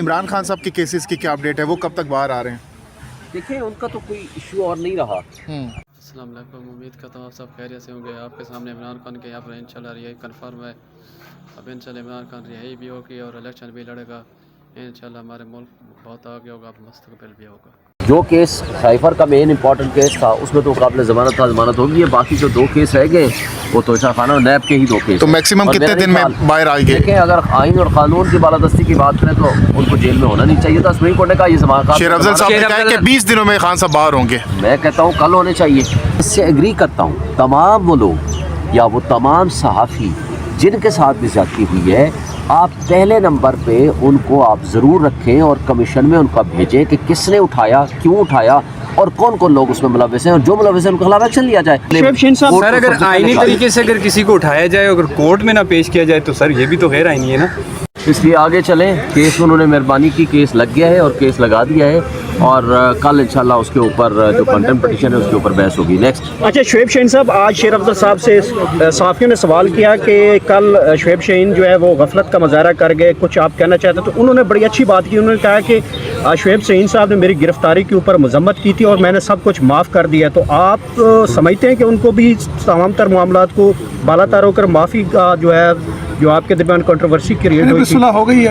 इमरान खान साहब के केसेस की क्या अपडेट है, वो कब तक बाहर आ रहे हैं? देखें उनका तो कोई इशू और नहीं रहा। अस्सलाम वालेकुम, उम्मीद करता हूँ आप सब खैरियत से होंगे। आपके सामने इमरान खान के यहाँ पर इंशाल्लाह रिहाई कन्फर्म है। अब इंशाल्लाह इमरान खान रिहाई भी होगी और इलेक्शन भी लड़ेगा। इंशाल्लाह हमारे मुल्क बहुत आगे होगा, मुस्तकबिल भी होगा। जो केस साइफर का मेन इंपॉर्टेंट केस था उसमें तो काबिल ज़मानत था, ज़मानत होगी है। बाकी जो दो केस रह गए वो तोशा खाना और नैब के ही दो केस। तो मैक्सिमम कितने दिन में बाहर आएंगे? देखें अगर आइन और कानून की बालादस्ती की बात करें तो उनको जेल में होना नहीं चाहिए था। सुप्रीम कोर्ट ने कहा ये जमानत शेर अफजल साहब ने कहा है कि 20 दिनों में खान साहब बाहर होंगे। मैं कहता हूँ कल होने चाहिए। इससे एग्री करता हूँ। तमाम वो लोग या वो तमाम सहाफ़ी जिनके साथ भी ज़्यादती हुई है, आप पहले नंबर पे उनको आप ज़रूर रखें और कमीशन में उनका भेजें कि किसने उठाया, क्यों उठाया और कौन कौन लोग उसमें मुलव्वस हैं, और जो मुलव्वस हैं उनके खिलाफ एक्शन लिया जाए। सर अगर आईनी तरीके से अगर किसी को उठाया जाए, अगर कोर्ट में ना पेश किया जाए तो सर ये भी तो गैर आईनी है ना। इसलिए आगे चलें। केस उन्होंने मेहरबानी की, केस लग गया है और केस लगा दिया है और कल इंशाल्लाह उसके ऊपर जो कंटेम्प्ट पिटीशन है उसके ऊपर बहस होगी। नेक्स्ट। अच्छा, शुएब शाहीन साहब, आज शेर अफजल साहब से सहाफ़ियों ने सवाल किया कि कल शुएब शाहीन जो है वो गफलत का मुजाहरा कर गए, कुछ आप कहना चाहते, तो उन्होंने बड़ी अच्छी बात की। उन्होंने कहा कि शुएब शाहीन साहब ने मेरी गिरफ्तारी के ऊपर मजम्मत की थी और मैंने सब कुछ माफ़ कर दिया। तो आप समझते हैं कि उनको भी तमाम तर मामलात को बालातर होकर माफ़ी का जो आपके दरमियान कंट्रोवर्सी क्रिएट हुई, सुलह हो गई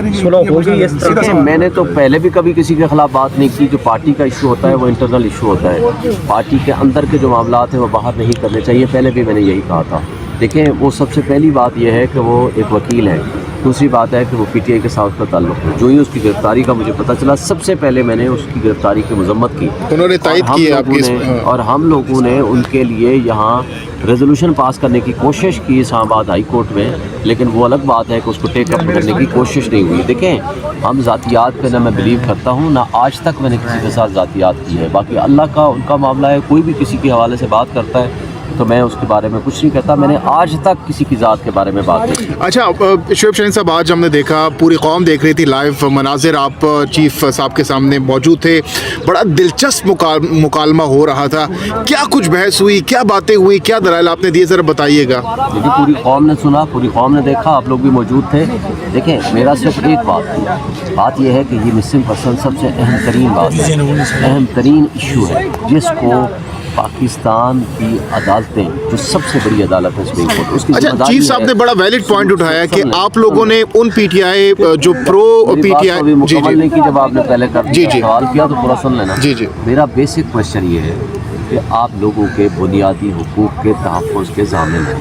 इस तरह से? मैंने तो पहले भी कभी किसी के खिलाफ बात नहीं की। जो पार्टी का इशू होता है वो इंटरनल इशू होता है। पार्टी के अंदर के जो मामलात हैं वो बाहर नहीं करने चाहिए। पहले भी मैंने यही कहा था। देखें, वो सबसे पहली बात यह है कि वो एक वकील है। दूसरी बात है कि वो पीटीआई के साथ उसका ताल्लुक है। जो ही उसकी गिरफ्तारी का मुझे पता चला, सबसे पहले मैंने उसकी गिरफ्तारी की मजम्मत की। उन्होंने तायद की है आपकी और हम लोगों ने उनके लिए यहाँ रेजोल्यूशन पास करने की कोशिश की इस्लामाबाद हाई कोर्ट में, लेकिन वो अलग बात है कि उसको टेक अप करने की कोशिश नहीं हुई। देखें, हम ज़ातियात पे ना मैं बिलीव करता हूँ, ना आज तक मैंने किसी के साथ ज़ातियात की है। बाकी अल्लाह का उनका मामला है। कोई भी किसी के हवाले से बात करता है तो मैं उसके बारे में कुछ नहीं कहता। मैंने आज तक किसी की ज़ात के बारे में बात नहीं की। अच्छा, शुएब शाहीन साहब, आज हमने देखा पूरी कौम देख रही थी लाइव मनाजिर, आप चीफ साहब के सामने मौजूद थे। बड़ा दिलचस्प मुकालमा हो रहा था। क्या कुछ बहस हुई, क्या बातें हुई, क्या दलाइल आपने दिए, ज़रा बताइएगा। देखिए, पूरी कौम ने सुना, पूरी कौम ने देखा, आप लोग भी मौजूद थे। देखें, मेरा सिर्फ एक बात यह है कि ये मिसिंग पर्सन सबसे अहम तरीन बात है, अहम तरीन इशू है, जिसको पाकिस्तान की अदालतें, जो सबसे बड़ी अदालत है सुप्रीम कोर्ट, उसकी अच्छा, चीफ साहब ने बड़ा वैलिड पॉइंट उठाया कि आप लोगों ने उन पीटीआई जो प्रो पीटीआई मुकम्मल नहीं की। जब आपने पहले सवाल किया तो पूरा सुन लेना। जी। मेरा बेसिक क्वेश्चन ये है कि आप लोगों के बुनियादी हुकूक के तहफ़्फ़ुज़ के ज़ामिन हैं।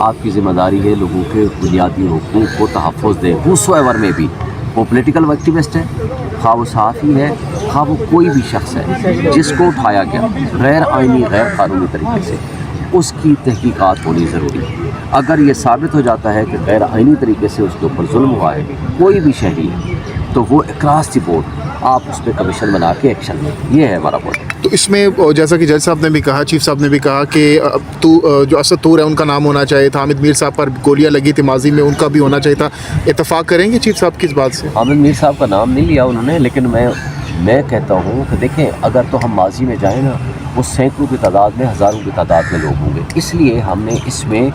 आपकी ज़िम्मेदारी है लोगों के बुनियादी हुकूक को तहफ़्फ़ुज़ दें। हुसोएवर में भी वो पॉलिटिकल एक्टिविस्ट है, खा वो सहाफ़ी है, खा वो कोई भी शख्स है जिसको उठाया गया गैर आइनी गैर कानूनी तरीके से, उसकी तहकीकात होनी ज़रूरी है। अगर ये साबित हो जाता है कि गैर आइनी तरीके से उसके ऊपर जुल्म हुआ है, कोई भी शहरी है, तो वो अक्रॉस द बोर्ड आप उस पर कमीशन बना के एक्शन लें। ये है हमारा पॉइंट। तो इसमें जैसा कि जज साहब ने भी कहा, चीफ साहब ने भी कहा कि जो असद तूर है उनका नाम होना चाहिए था। हामिद मीर साहब पर गोलियां लगी थी माजी में, उनका भी होना चाहिए था। इत्तेफाक करेंगे चीफ साहब की इस बात से? हामिद मीर साहब का नाम नहीं लिया उन्होंने, लेकिन मैं कहता हूँ कि देखें, अगर तो हम माजी में जाएँ ना, वो सैकड़ों की तादाद में, हज़ारों की तादाद में लोग होंगे। इसलिए हमने इसमें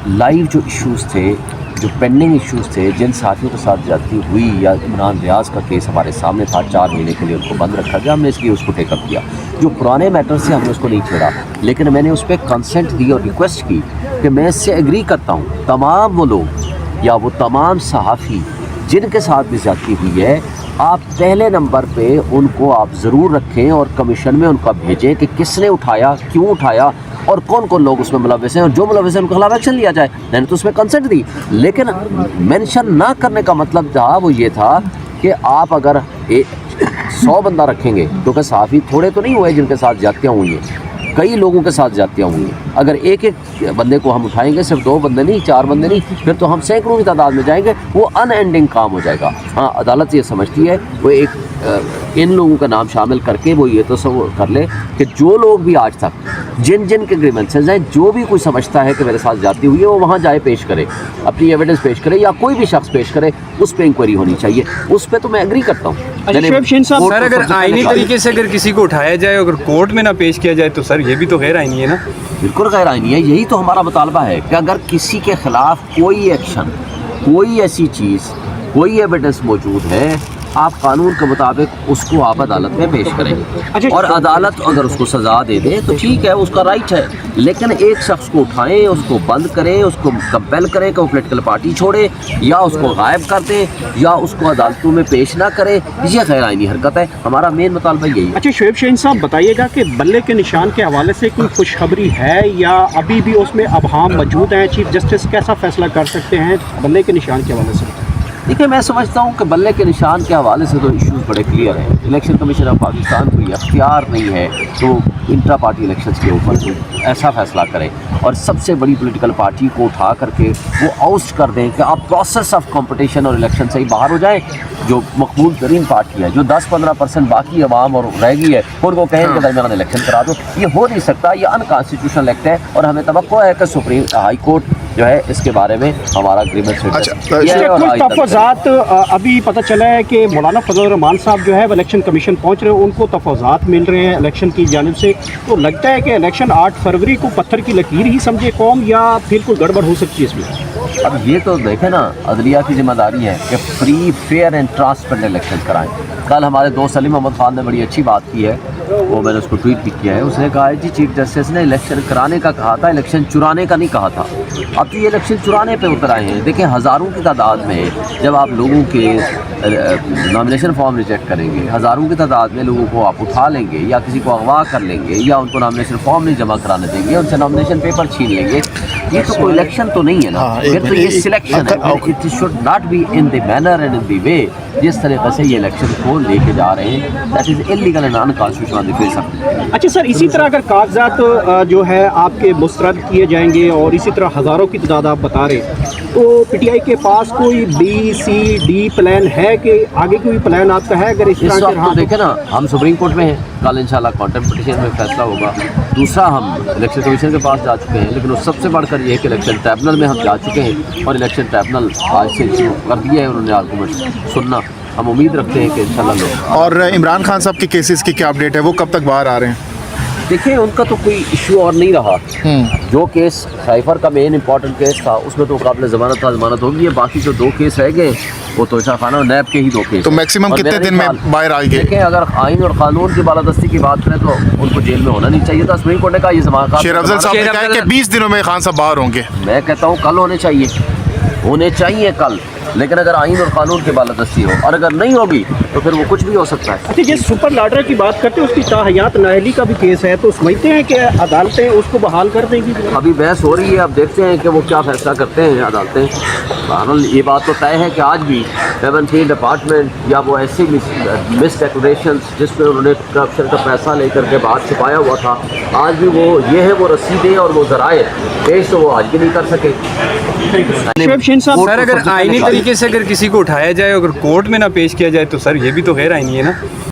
लाइव जो इश्यूज़ थे, जो पेंडिंग इश्यूज़ थे, जिन साथियों के साथ ज्यादती हुई या इमरान रियाज का केस हमारे सामने था, 4 महीने के लिए उनको बंद रखा गया, हमने इसलिए उसको टेकअप किया। जो पुराने मैटर्स से हमने उसको नहीं छेड़ा, लेकिन मैंने उस पर कंसेंट दी और रिक्वेस्ट की कि मैं इससे एग्री करता हूँ। तमाम वो लोग या वो तमाम सहाफ़ी जिनके साथ भी ज्यादती हुई है, आप पहले नंबर पे उनको आप ज़रूर रखें और कमीशन में उनका भेजें कि किसने उठाया, क्यों उठाया और कौन कौन लोग उसमें मुलव्वस हैं, और जो मुलव्वस हैं उनके खिलाफ एक्शन लिया जाए। मैंने तो उसमें कंसेंट दी, लेकिन मेंशन ना करने का मतलब था वो ये था कि आप अगर 100 बंदा रखेंगे, क्योंकि सहाफ़ी थोड़े तो नहीं हुए जिनके साथ ज्यादतियाँ हुई हैं, कई लोगों के साथ ज्यादतियाँ हुई हैं। अगर एक एक बंदे को हम उठाएंगे, सिर्फ 2 बंदे नहीं, 4 बंदे नहीं, फिर तो हम सैकड़ों की तादाद में जाएंगे, वो अनएंडिंग काम हो जाएगा। हाँ, अदालत ये समझती है, वो एक इन लोगों का नाम शामिल करके वो ये तो सब कर ले कि जो लोग भी आज तक जिन जिन के ग्रीवेंसेस हैं, जो भी कोई समझता है कि मेरे साथ ज्यादती हुई है, वो वहाँ जाए, पेश करे, अपनी एविडेंस पेश करे, या कोई भी शख्स पेश करे, उस पर इंक्वायरी होनी चाहिए। उस पर तो मैं एग्री करता हूँ। सर अगर आईनी तरीके से अगर किसी को उठाया जाए, अगर कोर्ट में ना पेश किया जाए तो सर ये भी तो गैर आईनी है ना। बिल्कुल गैर आईनी है। यही तो हमारा मुतालबा है कि अगर किसी के खिलाफ कोई एक्शन, कोई ऐसी चीज़, कोई एविडेंस मौजूद है آپ قانون کے مطابق اس کو آپ عدالت میں پیش کریں اور عدالت اگر اس کو سزا دے دے تو ٹھیک ہے، اس کا رائٹ ہے، لیکن ایک شخص کو اٹھائیں، اس کو بند کریں، اس کو کمپیل کریں کہ وہ پولیٹیکل پارٹی چھوڑے یا اس کو غائب کر دیں یا اس کو عدالتوں میں پیش نہ کریں، یہ غیر آئینی حرکت ہے۔ ہمارا مین مطالبہ یہی ہے۔ اچھا شعیب شاہین صاحب بتائیے گا کہ بلے کے نشان کے حوالے سے کوئی خوشخبری ہے یا ابھی بھی اس میں ابہام موجود ہیں؟ چیف جسٹس کیسا فیصلہ کر سکتے ہیں بلے کے نشان کے حوالے سے؟ دیکھیے میں سمجھتا ہوں کہ بلے کے نشان کے حوالے سے تو ایشوز بڑے کلیئر ہیں۔ الیکشن کمیشن آف پاکستان کو یہ اختیار نہیں ہے تو انٹرا پارٹی الیکشنز کے اوپر کوئی ایسا فیصلہ کریں اور سب سے بڑی پولیٹیکل پارٹی کو اٹھا کر کے وہ آؤسٹ کر دیں کہ آپ پروسیس آف کمپٹیشن اور الیکشن سے ہی باہر ہو جائیں۔ جو مقبول ترین پارٹی ہے، جو 10-15% باقی عوام اور رہ گئی ہے، ان کو کہیں کہ درمیان الیکشن کرا دو، یہ ہو نہیں سکتا، یہ ان کانسٹیٹیوشنل ایکٹ ہے اور ہمیں توقع ہے کہ سپریم ہائی کورٹ جو ہے اس کے بارے میں ہمارا اگریمنٹ کچھ تفاوضات ابھی پتہ چلا ہے کہ مولانا فضل الرحمان صاحب جو ہے وہ الیکشن کمیشن پہنچ رہے ہیں، ان کو تفاوضات مل رہے ہیں الیکشن کی جانب سے، تو لگتا ہے کہ الیکشن 8 فروری کو پتھر کی لکیر ہی سمجھے قوم یا پھر کوئی گڑبڑ ہو سکتی ہے اس میں؟ اب یہ تو دیکھیں نا، عدلیہ کی ذمہ داری ہے کہ free fair and transparent election کرائیں۔ کل ہمارے دوست سلیم احمد خان نے بڑی اچھی بات کی ہے، وہ میں نے اس کو ٹویٹ بھی کیا ہے، اس نے کہا ہے جی چیف جسٹس نے الیکشن کرانے کا کہا تھا، الیکشن چرانے کا نہیں کہا تھا۔ اب تو یہ الیکشن چرانے پہ اتر آئے ہیں۔ دیکھیں ہزاروں کی تعداد میں جب آپ لوگوں کے نامینیشن فارم ریجیکٹ کریں گے، ہزاروں کی تعداد میں لوگوں کو آپ اٹھا لیں گے یا کسی کو اغوا کر لیں گے یا ان کو نامینیشن فارم نہیں جمع کرانے دیں گے، ان سے نامینیشن پیپر چھین لیں گے، یہ تو کوئی الیکشن تو نہیں ہے نا، پھر تو یہ سلیکشن ہے۔ It should not be in the manner and in the way جس طریقے سے یہ الیکشن کو لے کے جا رہے ہیں، that is illegal and unconstitutional on the face of. اچھا سر، اسی طرح اگر کاغذات جو ہے آپ کے مسترد کیے جائیں گے اور اسی طرح ہزاروں کی تعداد آپ بتا رہے ہیں، تو پی ٹی آئی کے پاس کوئی بی سی ڈی پلان ہے کہ آگے کوئی پلان آپ کا ہے اگر اس طرح وقت دیکھیں نا، ہم سپریم کورٹ میں ہیں، کل انشاءاللہ کانٹمپٹ پٹیشن میں فیصلہ ہوگا۔ دوسرا ہم الیکشن کمیشن کے پاس جا چکے ہیں، لیکن اس سب سے بڑھ کر یہ ہے کہ الیکشن ٹریبونل میں ہم جا چکے ہیں اور الیکشن ٹریبونل آج سے شروع کر دیا ہے انہوں نے آرگومنٹ سننا۔ ہم امید رکھتے ہیں کہ انشاءاللہ لوگ۔ اور عمران خان صاحب کے کیسز کی کیا اپڈیٹ ہے، وہ کب تک باہر آ رہے ہیں؟ دیکھیں ان کا تو کوئی ایشو اور نہیں رہا، جو کیس سائفر کا مین امپورٹنٹ کیس تھا اس میں تو قابل ضمانت تھا، ضمانت ہوگی ہے، باقی جو 2 کیس رہ گئے وہ توشہ خانہ اور نیب کے ہی 2 کیس۔ تو میکسیمم کتنے دن میں باہر آئیں گے؟ دیکھیں اگر آئین اور قانون کی بالادستی کی بات کریں تو ان کو جیل میں ہونا نہیں چاہیے تھا۔ سپریم کورٹ نے کہا یہ ضمانت، شیر افضل صاحب نے کہا کہ 20 دنوں میں خان صاحب باہر ہوں گے۔ میں کہتا ہوں کل ہونے چاہیے کل، لیکن اگر آئین اور قانون کی بالادستی ہو، اور اگر نہیں ہوگی تو پھر وہ کچھ بھی ہو سکتا ہے۔ اچھا جس سپر لاڈر کی بات کرتے ہیں اس کی تاحیات نااہلی کا بھی کیس ہے، تو سمجھتے ہیں کہ عدالتیں اس کو بحال کر دیں گی؟ ابھی بحث ہو رہی ہے، اب دیکھتے ہیں کہ وہ کیا فیصلہ کرتے ہیں عدالتیں۔ بہرحال یہ بات تو طے ہے کہ آج بھی 17 ڈپارٹمنٹ یا وہ ایسی مس ڈیکوریشنز جس میں انہوں نے کرپشن کا پیسہ لے کر کے بات چھپایا ہوا تھا، آج بھی وہ یہ ہے وہ رسیدیں اور وہ ذرائع پیش تو وہ آج بھی نہیں کر سکے۔ شعیب شاہین صاحب سر اگر آئینی طریقے سے اگر کسی کو اٹھایا جائے، اگر کورٹ میں نہ پیش کیا جائے تو سر یہ بھی تو غیر آئینی ہے نا۔